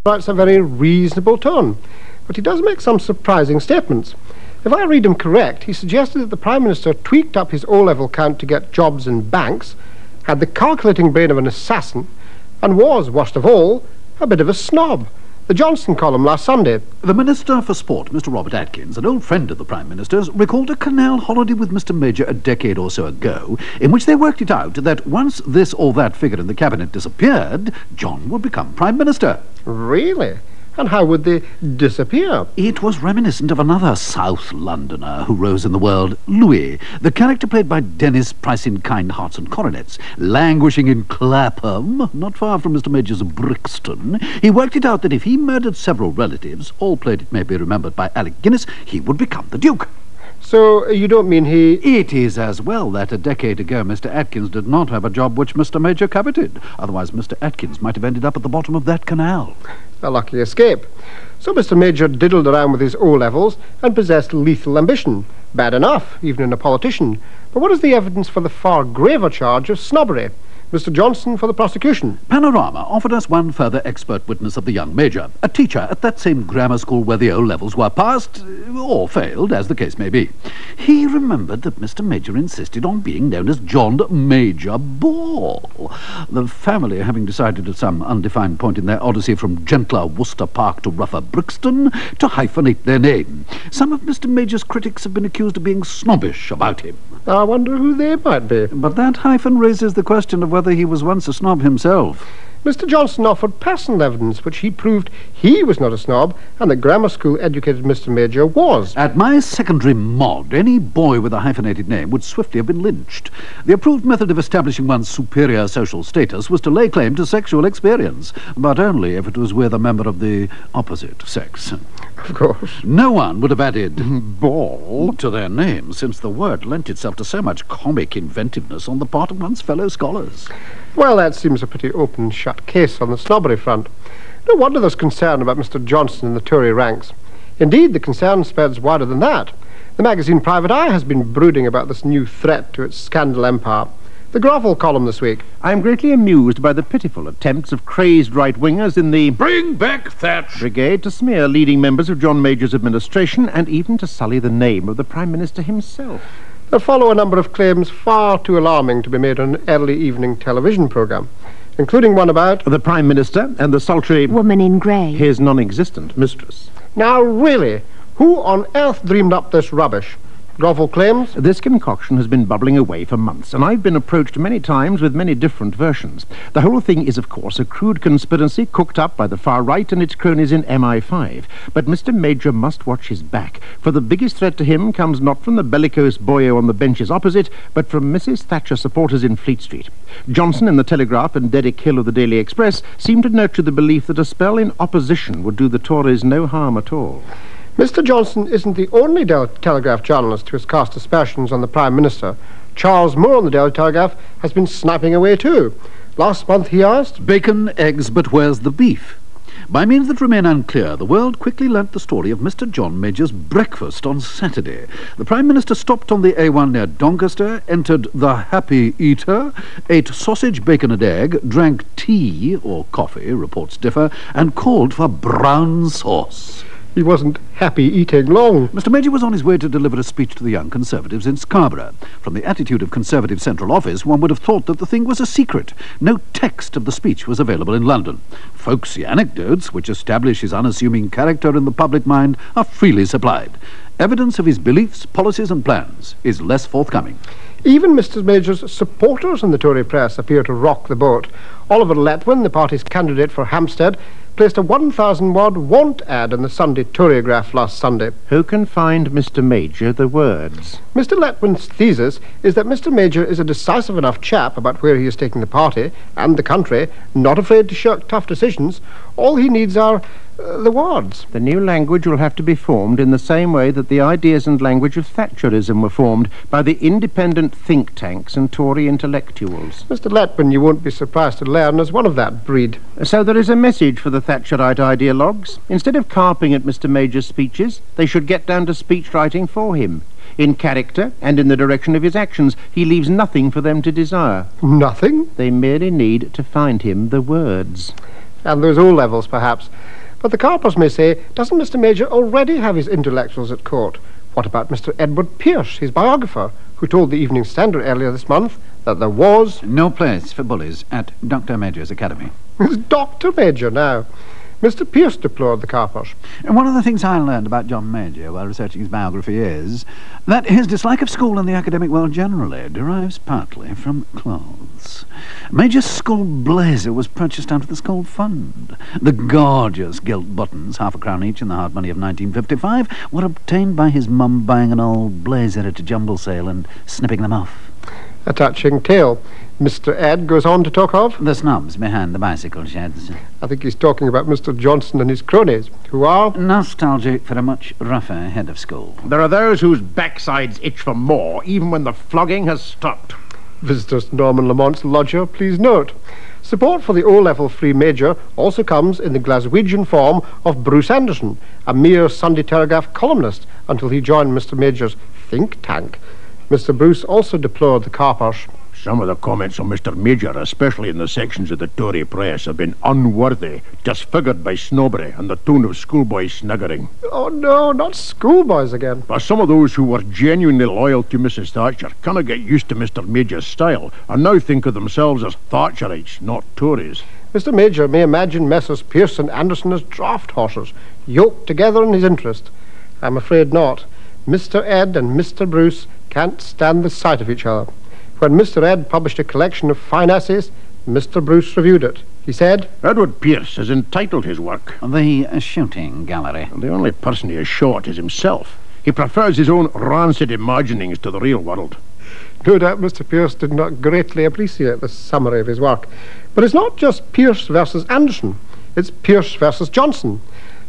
writes a very reasonable tone, but he does make some surprising statements. If I read him correct, he suggested that the Prime Minister tweaked up his O-level count to get jobs in banks, had the calculating brain of an assassin, and was, worst of all, a bit of a snob. The Johnson column last Sunday. The Minister for Sport, Mr. Robert Atkins, an old friend of the Prime Minister's, recalled a canal holiday with Mr. Major a decade or so ago, in which they worked it out that once this or that figure in the Cabinet disappeared, John would become Prime Minister. Really? And how would they disappear? It was reminiscent of another South Londoner who rose in the world, Louis, the character played by Dennis Price in Kind Hearts and Coronets. Languishing in Clapham, not far from Mr. Major's Brixton, he worked it out that if he murdered several relatives, all played, it may be remembered, by Alec Guinness, he would become the Duke. So, you don't mean he... It is as well that a decade ago Mr. Atkins did not have a job which Mr. Major coveted. Otherwise Mr. Atkins might have ended up at the bottom of that canal. A lucky escape. So Mr. Major diddled around with his O-levels and possessed lethal ambition. Bad enough, even in a politician. But what is the evidence for the far graver charge of snobbery? Mr. Johnson for the prosecution. Panorama offered us one further expert witness of the young Major, a teacher at that same grammar school where the O-levels were passed, or failed, as the case may be. He remembered that Mr. Major insisted on being known as John Major Ball, the family having decided at some undefined point in their odyssey from gentler Worcester Park to rougher Brixton to hyphenate their name. Some of Mr. Major's critics have been accused of being snobbish about him. I wonder who they might be. But that hyphen raises the question of whether he was once a snob himself. Mr. Johnson offered personal evidence which he proved he was not a snob and the grammar school educated Mr. Major was. At my secondary mod, any boy with a hyphenated name would swiftly have been lynched. The approved method of establishing one's superior social status was to lay claim to sexual experience, but only if it was with a member of the opposite sex. Of course. No one would have added ball to their name, since the word lent itself to so much comic inventiveness on the part of one's fellow scholars. Well, that seems a pretty open-shut case on the snobbery front. No wonder there's concern about Mr. Johnson in the Tory ranks. Indeed, the concern spreads wider than that. The magazine Private Eye has been brooding about this new threat to its scandal empire. The Grovel column this week. I am greatly amused by the pitiful attempts of crazed right-wingers in the Bring back Thatcher brigade to smear leading members of John Major's administration and even to sully the name of the Prime Minister himself. There follow a number of claims far too alarming to be made on an early evening television programme, including one about the Prime Minister and the sultry woman in grey, his non-existent mistress. Now really, who on earth dreamed up this rubbish? Grovel claims. This concoction has been bubbling away for months, and I've been approached many times with many different versions. The whole thing is, of course, a crude conspiracy cooked up by the far right and its cronies in MI5. But Mr. Major must watch his back, for the biggest threat to him comes not from the bellicose boyo on the benches opposite, but from Mrs. Thatcher supporters in Fleet Street. Johnson in the Telegraph and Derek Hill of the Daily Express seem to nurture the belief that a spell in opposition would do the Tories no harm at all. Mr. Johnson isn't the only Telegraph journalist who has cast aspersions on the Prime Minister. Charles Moore on the Daily Telegraph has been sniping away too. Last month he asked, bacon, eggs, but where's the beef? By means that remain unclear, the world quickly learnt the story of Mr. John Major's breakfast on Saturday. The Prime Minister stopped on the A1 near Doncaster, entered the Happy Eater, ate sausage, bacon and egg, drank tea, or coffee, reports differ, and called for brown sauce. He wasn't happy eating long. Mr. Major was on his way to deliver a speech to the young Conservatives in Scarborough. From the attitude of Conservative Central Office, one would have thought that the thing was a secret. No text of the speech was available in London. Folksy anecdotes, which establish his unassuming character in the public mind, are freely supplied. Evidence of his beliefs, policies and plans is less forthcoming. Even Mr. Major's supporters in the Tory press appear to rock the boat. Oliver Letwin, the party's candidate for Hampstead, placed a 1,000-word want ad in the Sunday Torygraph last Sunday. Who can find Mr. Major the words? Mr. Letwin's thesis is that Mr. Major is a decisive enough chap about where he is taking the party and the country, not afraid to shirk tough decisions. All he needs are the words. The new language will have to be formed in the same way that the ideas and language of Thatcherism were formed by the independent think tanks and Tory intellectuals. Mr. Letwin, you won't be surprised to learn, is one of that breed. So there is a message for the Thatcherite ideologues. Instead of carping at Mr. Major's speeches, they should get down to speech writing for him. In character and in the direction of his actions, he leaves nothing for them to desire. Nothing? They merely need to find him the words. And those O-levels, perhaps. But the Carpers may say, doesn't Mr. Major already have his intellectuals at court? What about Mr. Edward Pierce, his biographer, who told the Evening Standard earlier this month that there was no place for bullies at Dr. Major's academy? It's Dr. Major now. Mr. Pierce deplored the Carpers. And one of the things I learned about John Major while researching his biography is that his dislike of school and the academic world generally derives partly from clothes. Major's school blazer was purchased out of the school fund. The gorgeous gilt buttons, £half-a-crown each in the hard money of 1955, were obtained by his mum buying an old blazer at a jumble sale and snipping them off. A touching tale. Mr. Ed goes on to talk of the snobs behind the bicycle sheds. I think he's talking about Mr. Johnson and his cronies, who are nostalgic for a much rougher head of school. There are those whose backsides itch for more, even when the flogging has stopped. Visitors to Norman Lamont's lodger, please note. Support for the O-level free major also comes in the Glaswegian form of Bruce Anderson, a mere Sunday Telegraph columnist, until he joined Mr. Major's think tank. Mr. Bruce also deplored the Carpers. Some of the comments on Mr. Major, especially in the sections of the Tory press, have been unworthy, disfigured by snobbery and the tone of schoolboy sniggering. Oh no, not schoolboys again. But some of those who were genuinely loyal to Mrs. Thatcher cannot get used to Mr. Major's style and now think of themselves as Thatcherites, not Tories. Mr. Major may imagine Messrs. Pierce and Anderson as draft horses, yoked together in his interest. I'm afraid not. Mr. Ed and Mr. Bruce can't stand the sight of each other. When Mr. Ed published a collection of fine essays, Mr. Bruce reviewed it. He said, Edward Pierce has entitled his work The Shooting Gallery. The only person he has shot is himself. He prefers his own rancid imaginings to the real world. No doubt Mr. Pierce did not greatly appreciate the summary of his work. But it's not just Pierce versus Anderson. It's Pierce versus Johnson.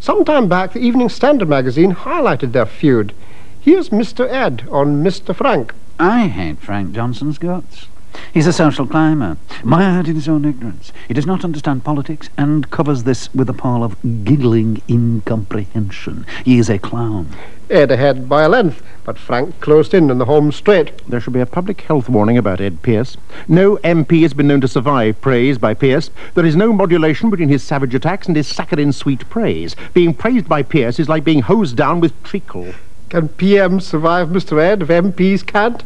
Some time back, the Evening Standard magazine highlighted their feud. Here's Mr. Ed on Mr. Frank. I hate Frank Johnson's guts. He's a social climber, mired in his own ignorance. He does not understand politics and covers this with a pall of giggling incomprehension. He is a clown. Ed ahead by a length, but Frank closed in on the home straight. There should be a public health warning about Ed Pierce. No MP has been known to survive praise by Pierce. There is no modulation between his savage attacks and his saccharine-sweet praise. Being praised by Pierce is like being hosed down with treacle. Can PMs survive Mr. Ed if MPs can't?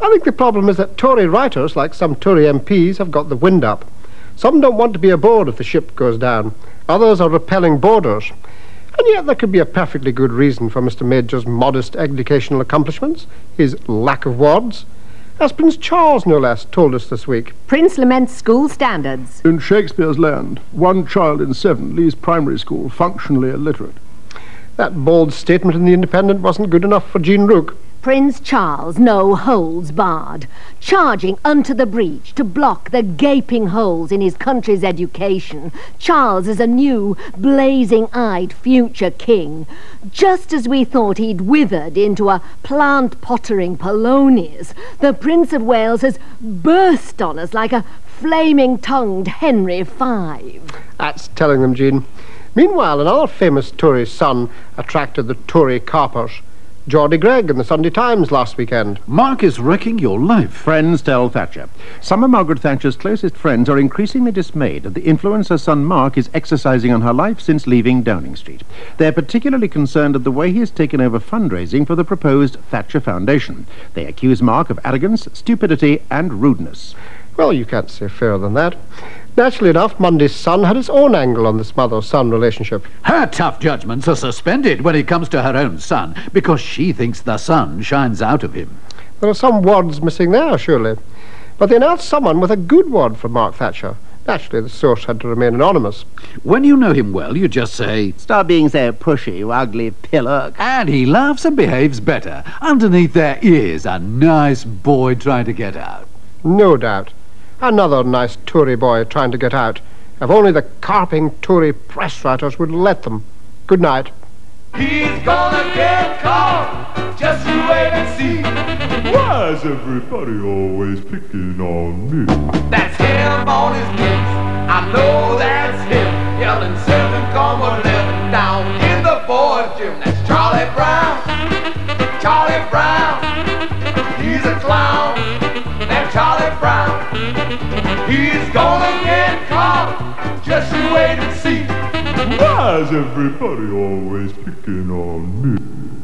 I think the problem is that Tory writers, like some Tory MPs, have got the wind up. Some don't want to be aboard if the ship goes down. Others are repelling boarders. And yet there could be a perfectly good reason for Mr. Major's modest educational accomplishments, his lack of wads. As Prince Charles, no less, told us this week. Prince laments school standards. In Shakespeare's land, 1 child in 7 leaves primary school functionally illiterate. That bold statement in The Independent wasn't good enough for Jean Rook. Prince Charles, no holds barred, charging unto the breach to block the gaping holes in his country's education. Charles is a new, blazing-eyed future king. Just as we thought he'd withered into a plant-pottering Polonius, the Prince of Wales has burst on us like a flaming-tongued Henry V. That's telling them, Jean. Meanwhile, another famous Tory son attracted the Tory Carpers. Geordie Gregg in the Sunday Times last weekend. Mark is wrecking your life. Friends tell Thatcher. Some of Margaret Thatcher's closest friends are increasingly dismayed at the influence her son Mark is exercising on her life since leaving Downing Street. They're particularly concerned at the way he has taken over fundraising for the proposed Thatcher Foundation. They accuse Mark of arrogance, stupidity and rudeness. Well, you can't say fairer than that. Naturally enough, Monday's Sun had its own angle on this mother-son relationship. Her tough judgments are suspended when it comes to her own son, because she thinks the sun shines out of him. There are some words missing there, surely. But they announced someone with a good word for Mark Thatcher. Naturally, the source had to remain anonymous. When you know him well, you just say, "Stop being so pushy, you ugly pillock." and he laughs and behaves better. Underneath there is a nice boy trying to get out. No doubt. Another nice Tory boy trying to get out. If only the carping Tory press writers would let them. Good night. He's gonna get caught, just you wait and see. Why is everybody always picking on me? That's him on his knees, I know that's him, yelling 7, come 11, down in the boys' gym. That's Charlie Brown, Charlie Brown, he's a clown, that Charlie Brown. He's gonna get caught, just you wait Why is everybody always picking on me?